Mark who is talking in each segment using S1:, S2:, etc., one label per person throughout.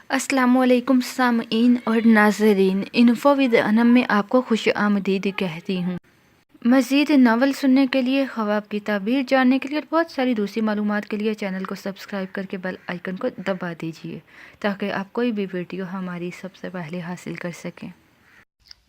S1: السلام علیکم سامعین اور ناظرین، انفو ود انم میں آپ کو خوش آمدید کہتی ہوں۔ مزید ناول سننے کے لیے، خواب کی تعبیر جاننے کے لیے اور بہت ساری دوسری معلومات کے لیے چینل کو سبسکرائب کر کے بیل آئیکن کو دبا دیجیے تاکہ آپ کوئی بھی ویڈیو ہماری سب سے پہلے حاصل کر سکیں۔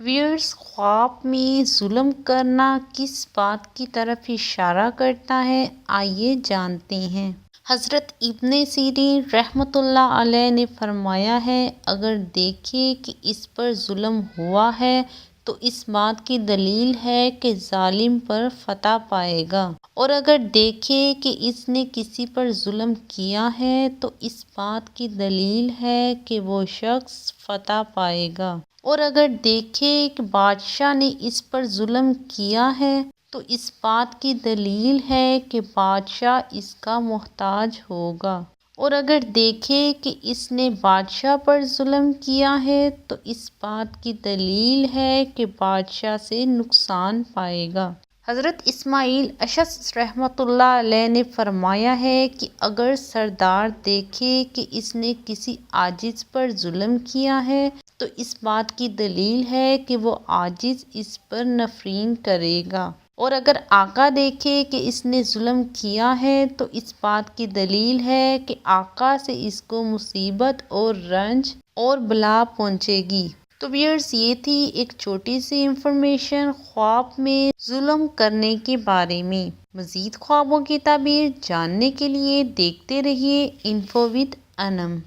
S2: ویئرز، خواب میں ظلم کرنا کس بات کی طرف اشارہ کرتا ہے؟ آئیے جانتے ہیں۔ حضرت ابن سیرین رحمۃ اللہ علیہ نے فرمایا ہے، اگر دیکھے کہ اس پر ظلم ہوا ہے تو اس بات کی دلیل ہے کہ ظالم پر فتح پائے گا، اور اگر دیکھے کہ اس نے کسی پر ظلم کیا ہے تو اس بات کی دلیل ہے کہ وہ شخص فتح پائے گا، اور اگر دیکھے کہ بادشاہ نے اس پر ظلم کیا ہے تو اس بات کی دلیل ہے کہ بادشاہ اس کا محتاج ہوگا، اور اگر دیکھے کہ اس نے بادشاہ پر ظلم کیا ہے تو اس بات کی دلیل ہے کہ بادشاہ سے نقصان پائے گا۔ حضرت اسماعیل اشعث رحمۃ اللہ علیہ نے فرمایا ہے کہ اگر سردار دیکھے کہ اس نے کسی عاجز پر ظلم کیا ہے تو اس بات کی دلیل ہے کہ وہ عاجز اس پر نفرین کرے گا، اور اگر آقا دیکھے کہ اس نے ظلم کیا ہے تو اس بات کی دلیل ہے کہ آقا سے اس کو مصیبت اور رنج اور بلا پہنچے گی۔ تو ویئرز، یہ تھی ایک چھوٹی سی انفارمیشن خواب میں ظلم کرنے کے بارے میں۔ مزید خوابوں کی تعبیر جاننے کے لیے دیکھتے رہیے انفو ود انم۔